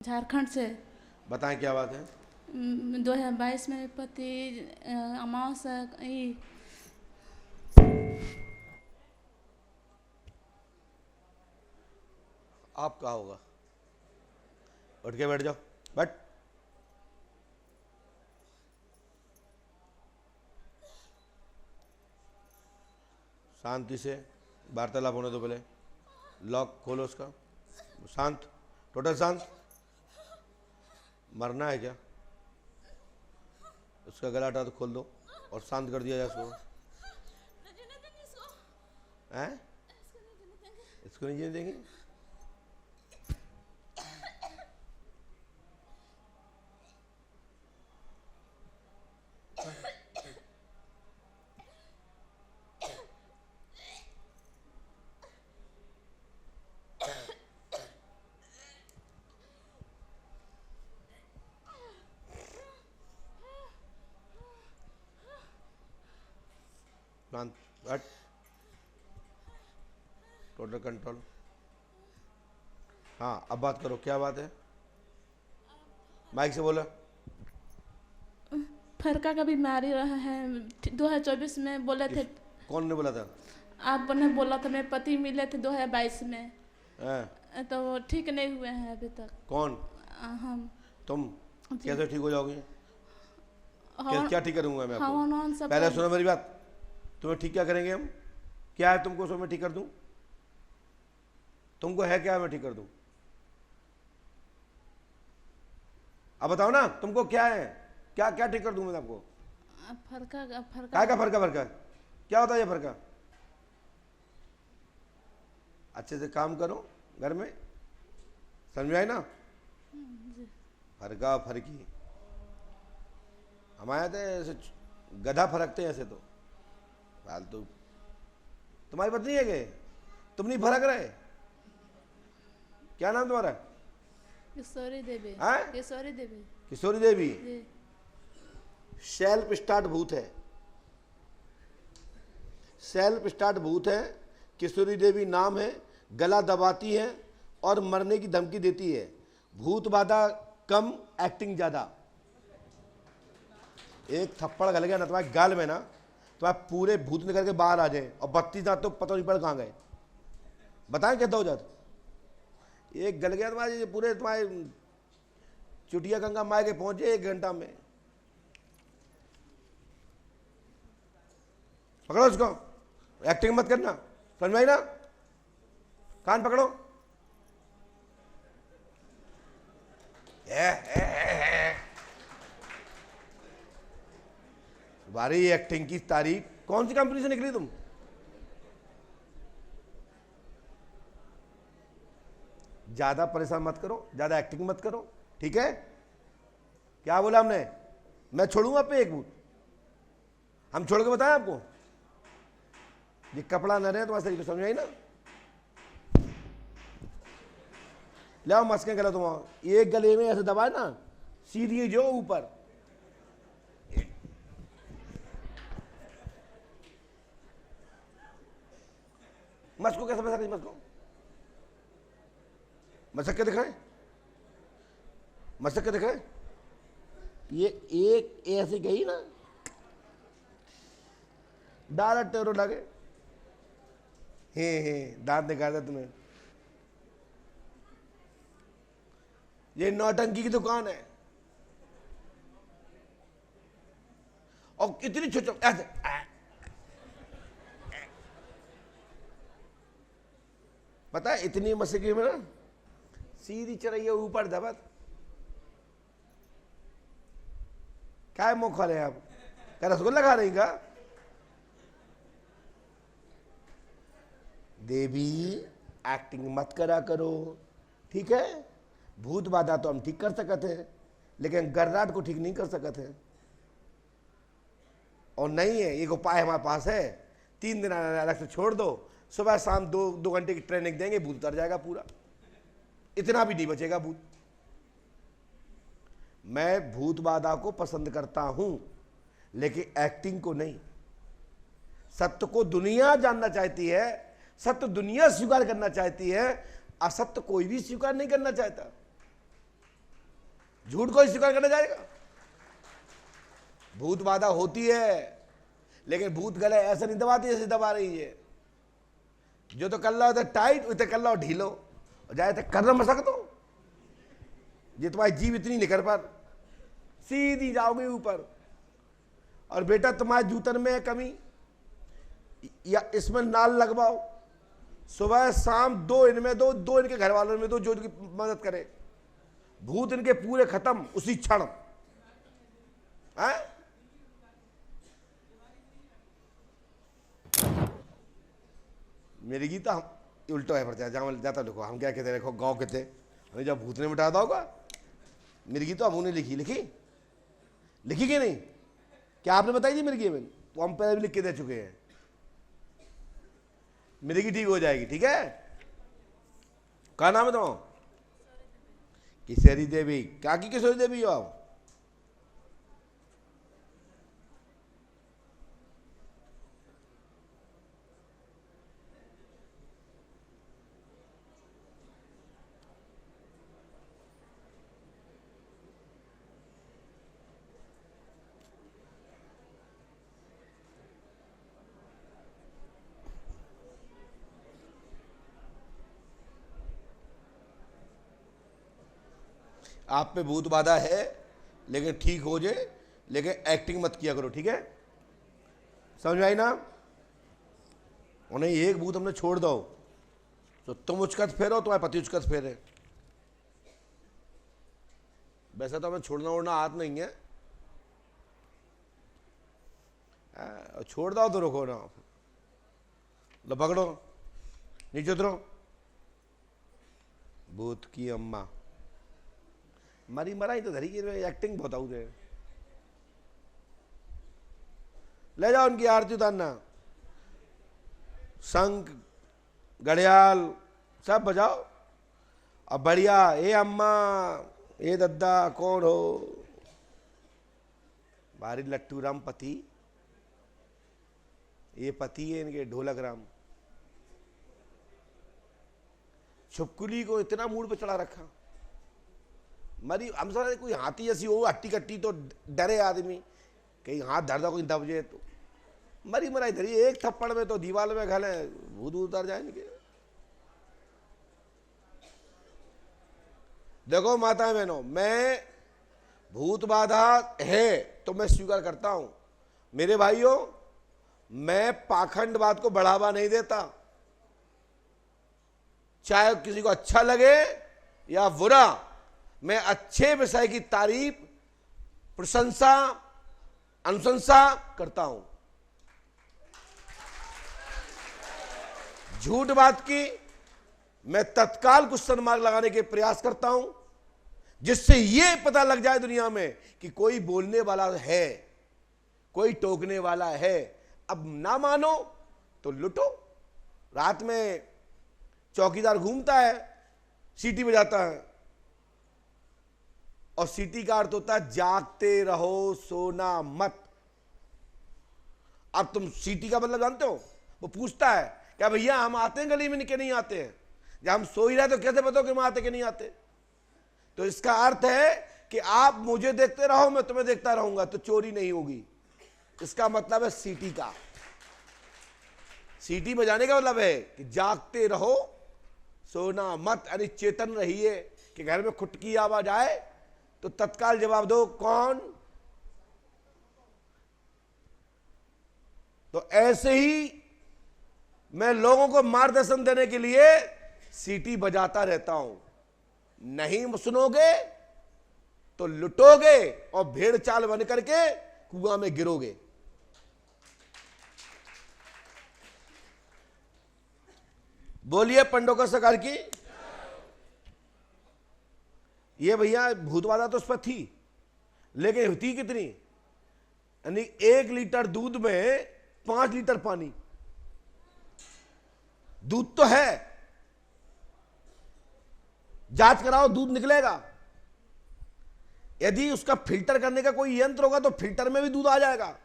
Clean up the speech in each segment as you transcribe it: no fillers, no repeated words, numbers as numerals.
झारखंड से। बताएं क्या बात है। 2022 में पति अमावस्या आपका होगा, उठ के बैठ जाओ, बैठ। शांति से वार्तालाप होने दो। पहले लॉक खोलो उसका। शांत, टोटल शांत। मरना है क्या? उसका गला हटा तो खोल दो और शांत कर दिया जाए उसको। हैं? इसको नहीं जीने देंगे। शांत, बैठ। Total control. हाँ, अब बात करो, क्या बात है? माइक से बोलो। फरका का बीमारी रहा है। 2024 में बोले थे। कौन ने बोला था? आपने बोला था, मेरे पति मिले थे 2022 में। हैं? तो वो ठीक नहीं हुए हैं अभी तक। कौन? हम। तुम जी। कैसे ठीक हो जाओगे? हवन- क्या ठीक करूंगा मैं आपको? हवन सब पहले सुनो मेरी बात। तुम्हें ठीक क्या करेंगे हम? क्या है तुमको, सो मैं ठीक कर दूं? तुमको है क्या मैं ठीक कर दूं? अब बताओ ना, तुमको क्या है? क्या क्या ठीक कर दूं मैं आपको? फरका क्या फरका क्या फर्क है? फर्क है क्या होता है? ये फर्क है? अच्छे से काम करो घर में, समझ में आई ना? फरका फर्की हमारे तो ऐसे गधा फरकते हैं ऐसे तो फालतू। तुम्हारी पत्नी है क्या? तुम नहीं फरक रहे? क्या नाम तुम्हारा? किशोरी देवी। हैं? किशोरी देवी। किशोरी देवी। जी। सेल्फ स्टार्ट भूत है, सेल्फ स्टार्ट भूत है। किशोरी देवी नाम है, गला दबाती है और मरने की धमकी देती है। भूत बाधा कम, एक्टिंग ज्यादा। एक थप्पड़ गल गया ना तुम्हारे गाल में ना, तुम्हारे पूरे भूत निकल के बाहर आ जाए और 32 दांत तो पता नहीं पड़ कहाँ गए। बताएं क्या हो जाता? एक गल गया तुम्हारे पूरे, तुम्हारे चुटिया गंगा माए के पहुंचे 1 घंटा में। पकड़ो उसको, एक्टिंग मत करना, समझ में आई ना? कान पकड़ो। तुम्हारी एक्टिंग की तारीफ कौन सी कंपनी से निकली तुम? ज्यादा परेशान मत करो, ज्यादा एक्टिंग मत करो, ठीक है? क्या बोला हमने? मैं छोड़ूंगा पे एक भूत? हम छोड़ के बताएं आपको? ये कपड़ा न रहे तुम्हारे शरीर, समझ आई ना? ले आओ मस्के गला तुम, एक गले में ऐसे दबाए ना, सीधी जो ऊपर। मस्को कैसे पैसा? मस्को मसक के दिखाए, मसक के दिखाए। ये एक ऐसे गई ना, डाला टेरो लगे। हे दांत निकाल दे तुम्हें। ये नौटंकी की दुकान है और कितनी छोटी ऐसे पता है, इतनी मस्की में ना सीधी चढ़ाइए ऊपर दबत। क्या मुंह खा रहे हैं आप? क्या रसगुल्ला खा रही का? देवी एक्टिंग मत करा करो, ठीक है? भूत बाधा तो हम ठीक कर सकते हैं, लेकिन गर्राट को ठीक नहीं कर सकते हैं। और नहीं है, एक उपाय हमारे पास है। 3 दिन अलग से छोड़ दो, सुबह शाम 2 घंटे की ट्रेनिंग देंगे, भूत उतर जाएगा पूरा। इतना भी नहीं बचेगा भूत। मैं भूत बाधा को पसंद करता हूं, लेकिन एक्टिंग को नहीं। सत्य को दुनिया जानना चाहती है, सत्य दुनिया स्वीकार करना चाहती है, असत्य कोई भी स्वीकार नहीं करना चाहता। झूठ को स्वीकार करने जाएगा? भूत बाधा होती है, लेकिन भूत गले ऐसे नहीं दबाती जैसे दबा रही है। जो तो कर लो तो टाइट, उसे कर लो ढीलो, जाए तो कर न सकते हो। ये तुम्हारी जीव इतनी नहीं कर पर, सीधी जाओगे ऊपर। और बेटा तुम्हारे जूतन में है कमी, या इसमें नाल लगवाओ, सुबह शाम 2 इनमें दो इनके घर वालों में दो, जो इनकी मदद करे। भूत इनके पूरे खत्म उसी क्षण। मेरी गीता हम उल्टो है पड़ता है, जहाँ जाता देखो हम क्या कहते, देखो गाँव कहते हमें जब भूत ने मिटा था होगा। मेरी गीता हम उन्हें लिखी कि नहीं? क्या आपने बताई थी मेरी गीत? तो हम पहले भी लिख के दे चुके हैं। मेरी की ठीक हो जाएगी, ठीक है? क्या नाम है तुम्हारा? किशोरी देवी। क्या की किशोरी देवी हो आप? आप पे भूत बाधा है, लेकिन ठीक हो जाए, लेकिन एक्टिंग मत किया करो, ठीक है? समझ आई ना? उन्हें एक भूत हमने छोड़ दो तो तुम उचकत फेरो, तुम्हारे पति उचकत फेरे। वैसे तो हमें छोड़ना ओढ़ना हाथ नहीं है, छोड़ दो तो रुको ना, लो पकड़ो, नीचे उतरो। भूत की अम्मा मरी मराई तो धरी की एक्टिंग बहुत आऊ दे। ले जाओ उनकी आरती उतारना, शंख घड़ियाल सब बजाओ। अब बढ़िया, ए अम्मा, ए दद्दा, कौन हो? बारी लट्टू राम पति, ये पति है इनके ढोलक राम। छुपकुली को इतना मूड पे चढ़ा रखा। मरी हम समझ कोई हाथी जैसी हो हट्टी कट्टी तो डरे आदमी, कहीं हाथ धर दो कोई दब जाए तो। मरी मराई धरी एक थप्पड़ में तो दीवार में घले भूत उतर जाएंगे। देखो माता बहनों, मैं भूत बाधा है तो मैं स्वीकार करता हूं। मेरे भाइयों, मैं पाखंडवाद को बढ़ावा नहीं देता, चाहे किसी को अच्छा लगे या बुरा। मैं अच्छे विषय की तारीफ, प्रशंसा, अनुशंसा करता हूं। झूठ बात की मैं तत्काल क्वेश्चन मार्क लगाने के प्रयास करता हूं, जिससे यह पता लग जाए दुनिया में कि कोई बोलने वाला है, कोई टोकने वाला है। अब ना मानो तो लुटो। रात में चौकीदार घूमता है, सीटी बजाता है, और सीटी का अर्थ होता है जागते रहो, सोना मत। अब तुम सीटी का मतलब जानते हो? वो पूछता है क्या भैया हम आते हैं गली में कि नहीं आते हैं? जब हम सो ही रहे तो कैसे बताओ कि हम आते कि नहीं आते? तो इसका अर्थ है कि आप मुझे देखते रहो, मैं तुम्हें देखता रहूंगा, तो चोरी नहीं होगी। इसका मतलब है सीटी का। सीटी बजाने का मतलब है कि जागते रहो, सोना मत, यानी चेतन रहिए। कि घर में खुटकी आवाज आए तो तत्काल जवाब दो, कौन? तो ऐसे ही मैं लोगों को मार्गदर्शन देने के लिए सीटी बजाता रहता हूं। नहीं सुनोगे तो लुटोगे और भेड़ चाल बन करके कुआं में गिरोगे। बोलिए पंडोकर सरकार की। ये भैया भूतबाधा तो उस पर थी, लेकिन थी कितनी? यानी 1 लीटर दूध में 5 लीटर पानी। दूध तो है, जांच कराओ दूध निकलेगा। यदि उसका फिल्टर करने का कोई यंत्र होगा तो फिल्टर में भी दूध आ जाएगा,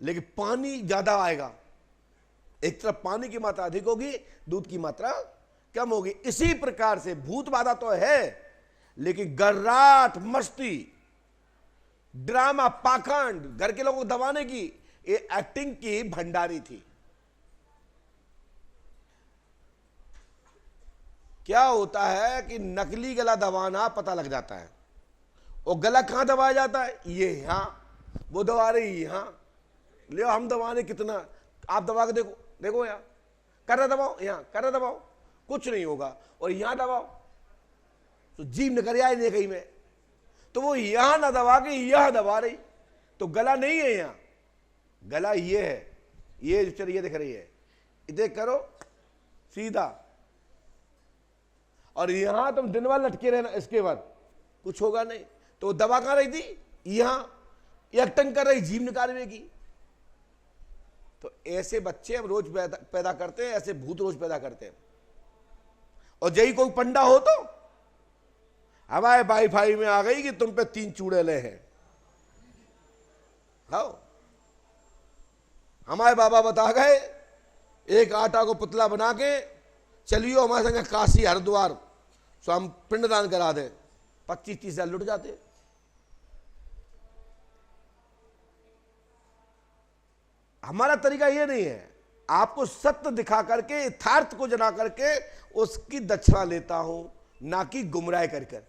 लेकिन पानी ज्यादा आएगा। एक तरफ पानी की मात्रा अधिक होगी, दूध की मात्रा कम होगी। इसी प्रकार से भूत बाधा तो है, लेकिन गर्राट, मस्ती, ड्रामा, पाखंड, घर के लोगों को दबाने की, ये एक्टिंग की भंडारी थी। क्या होता है कि नकली गला दबाना पता लग जाता है। और गला कहां दबाया जाता है? ये यहां, वो दबा रही यहां, ले हम दबाने कितना, आप दबा के देखो, देखो यहां कर रहा, दबाओ यहां कर रहा, दबाओ, कुछ नहीं होगा। और यहां दबाओ तो जीभ निकल आए नहीं कहीं में, तो वो यहां ना दबा के यहां दबा रही, तो गला नहीं है यहां, गला ये है, ये चलिए दिख रही है, इधर करो सीधा, और यहां तुम दिन भर लटके रहना, इसके बाद कुछ होगा नहीं। तो वो दबा कहां रही थी? यहां, एक्टिंग कर रही, जीभ निकालने की। तो ऐसे बच्चे हम रोज पैदा करते हैं, ऐसे भूत रोज पैदा करते हैं। और यही कोई पंडा हो तो हमारे वाईफाई में आ गई कि तुम पे 3 चूड़ेले हैं। हाँ, हमारे बाबा बता गए, एक आटा को पुतला बना के चलियो हमारे संग काशी हरिद्वार, सो हम पिंडदान करा दें, 25-30 हजार लुट जाते। हमारा तरीका ये नहीं है, आपको सत्य दिखा करके, यथार्थ को जना करके उसकी दक्षिणा लेता हूं, ना कि गुमराह कर कर।